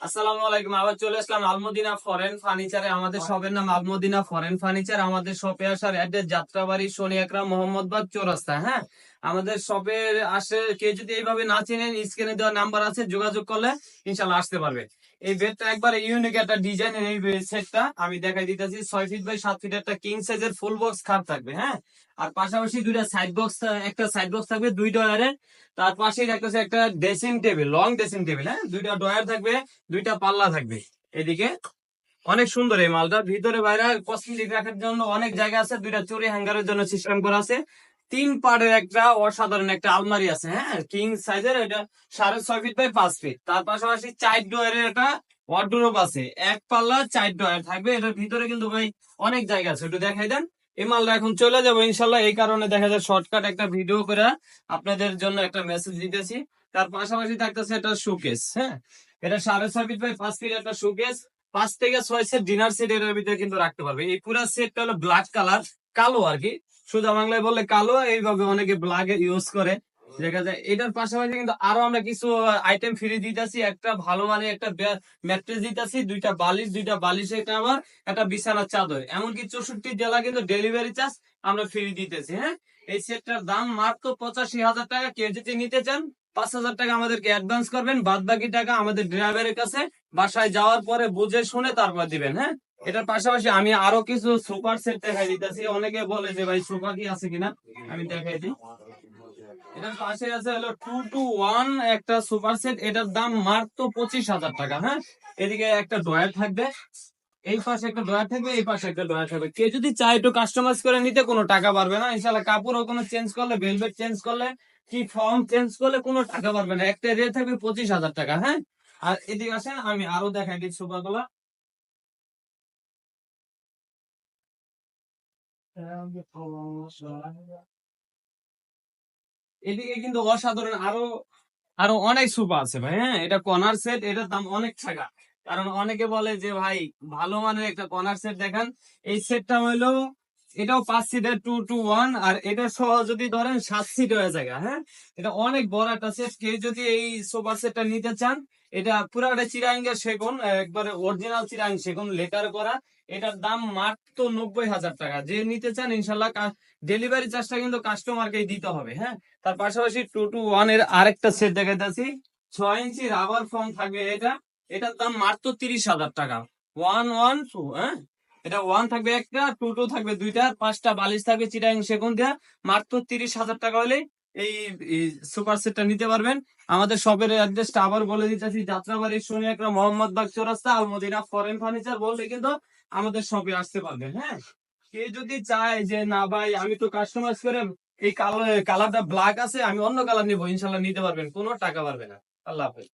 আসসালামু আলাইকুম। আবার চলে আসলাম আলমদিনা ফরেন ফার্নিচারে। আমাদের শপের নাম আলমদিনা ফরেন ফার্নিচার। আমাদের শপে আসার অ্যাড্রেস যাত্রাবাড়ি শনি একরা মোহাম্মদবাগ চৌরাস্তা। হ্যাঁ, আমাদের শপে আসে কেউ যদি এইভাবে না চিনেন, স্ক্রিনে দেওয়া নাম্বার আছে, যোগাযোগ করলে ইনশাল্লাহ আসতে পারবে। এই বেডটা একবার ইউনিক একটা ডিজাইনের এই সেটটা আমি দেখাই দিতেছি। 6 ফিট বাই 7 ফিট একটা কিং সাইজের ফুল বক্স খাট থাকবে। হ্যাঁ, আর পাশাপাশি দুইটা সাইড বক্স, একটা সাইড বক্স থাকবে 2 ডয়ারের। তার পাশেই রাখতেছে একটা dressing table, long dressing table. হ্যাঁ, 2টা ডয়ার থাকবে, 2টা পাল্লা থাকবে এদিকে। অনেক সুন্দর এই মালটা, ভিতরে বাইরে কসমেটিক রাখার জন্য অনেক জায়গা আছে। 2টা চুরি হ্যাঙ্গারের জন্য সিস্টেম করা আছে। 3 পার্টের একটা অসাধারণ একটা আলমারি আছে। হ্যাঁ, কিং সাইজের, এটা 6.5 ফিট বাই 5 ফিট। তার পাশাপাশি 4 ডয়ারের একটা ওয়ার্ডরোব আছে। 1 পাল্লা 4 ডয়ার থাকবে। এটার ভিতরে কিন্তু ভাই অনেক জায়গা আছে, একটু দেখাই দেন। এই মালটা এখন চলে যাবো ইনশাল্লাহ, এই কারণে দেখা যায় শর্টকাট একটা ভিডিও করে আপনাদের জন্য একটা মেসেজ দিতেছি। তার পাশাপাশি থাকতেছে একটা শোকেস। হ্যাঁ, এটা 6.5 ফিট বাই 5 ফিট একটা শোকেস। 5 থেকে 6 সেট ডিনার সেট এর ভিতরে কিন্তু রাখতে পারবে। এই পুরো সেটটা হলো ব্ল্যাক কালার, কালো আর কি, সোজা বাংলায় বললে কালো। এইভাবে অনেকে ব্ল্যাক ইউজ করে, দেখা যায়। এটার পাশাপাশি কিন্তু আরো আমরা কিছু আইটেম ফ্রি দিতেছি। একটা ভালো মানে একটা ম্যাট্রেস দিতেছি, 2টা বালিশ, 2টা বালিশে একটা আবার একটা বিছানার চাদর। এমনকি 64 জেলা কিন্তু ডেলিভারি চার্জ আমরা ফ্রি দিতেছি। হ্যাঁ, এই সেটটার দাম মাত্র 85,000 টাকা। কেউ যদি নিতে চান 5,000 টাকা আমাদেরকে অ্যাডভান্স করবেন, বাদ বাকি টাকা আমাদের ড্রাইভারের কাছে বাসায় যাওয়ার পরে বুঝে শুনে তারপর দিবেন। হ্যাঁ, এটার পাশাপাশি আমি আরো কিছু সুপার সেট দেখাই দিতেছি। অনেকে বলে যে ভাই সুপার কি আছে কিনা, আমি দেখাই দিই। এটার পাশে আছে হলো 2 to 1 একটা সুপার সেট। এটার দাম মাত্র 25,000 টাকা। হ্যাঁ, এদিকে একটা ড্রয়ার থাকবে, এই পাশে একটা ড্রয়ার থাকবে, এই পাশে একটা ড্রয়ার থাকবে। কেউ যদি চায় একটু কাস্টমাইজ করে নিতে, কোনো টাকা পারবে না ইনশাল্লাহ। কাপড়ও কোনো চেঞ্জ করলে, ভেলভেট চেঞ্জ করলে, কি ফর্ম চেঞ্জ করলে কোনো টাকা পারবে না। একটা রেট থাকবে 25,000 টাকা। হ্যাঁ, আর এদিকে আসেন আমি আরো দেখাই দিই সুপার গুলা। এদিকে কিন্তু অসাধারণ আরো আরো অনেক সুপা আছে ভাই। হ্যাঁ, এটা কর্নার সেট, এটার দাম অনেক টাকা। কারণ অনেকে বলে যে ভাই ভালো মানের একটা কর্নার সেট দেখান। এই সেটটা হইলো, এটাও 5 সিটের 2 to 1, আর এটা সহ যদি ধরেন 7 সিট হয়ে যায়। হ্যাঁ, এটা অনেক বড় একটা সেট। কেউ যদি এই সোফা সেটটা নিতে চান, এটা পুরাটা চিরাঙ্গের সেগুন, একবারে অরিজিনাল চিরাং সেগুন লেকার করা। এটার দাম মাত্র 90,000 টাকা। যে নিতে চান ইনশাল্লাহ ডেলিভারি চার্জটা কিন্তু কাস্টমারকে দিতে হবে। হ্যাঁ, তার পাশাপাশি 2 to 1 এর আরেকটা সেট দেখাইতেছি। 6 ইঞ্চি রাবার ফর্ম থাকবে এটা। এটার দাম মাত্র 30,000 টাকা। 1 1 2। হ্যাঁ, এটা 1 থাকবে একটা, 2 2 থাকবে 2টা, 5টা বালিশ থাকবে চিটাং সেগুন দেয়া। মাত্র 30,000 টাকা হলে এই সুপার সেটটা নিতে পারবেন। আমাদের শপের অ্যাড্রেসটা আবার বলে দিতেছি, যাত্রাবাড়ি শনি একরা মোহাম্মদবাগ চৌরাস্তা, আলমদিনা ফরেন ফার্নিচার বললে কিন্তু আমাদের শপে আসতে পারবেন। হ্যাঁ, কে যদি চায় যে না ভাই আমি তো কাস্টমাইজ করে এই কালারটা ব্ল্যাক আছে, আমি অন্য কালার নিবো, ইনশাল্লাহ নিতে পারবেন, কোনো টাকা পারবে না। আল্লাহ হাফেজ।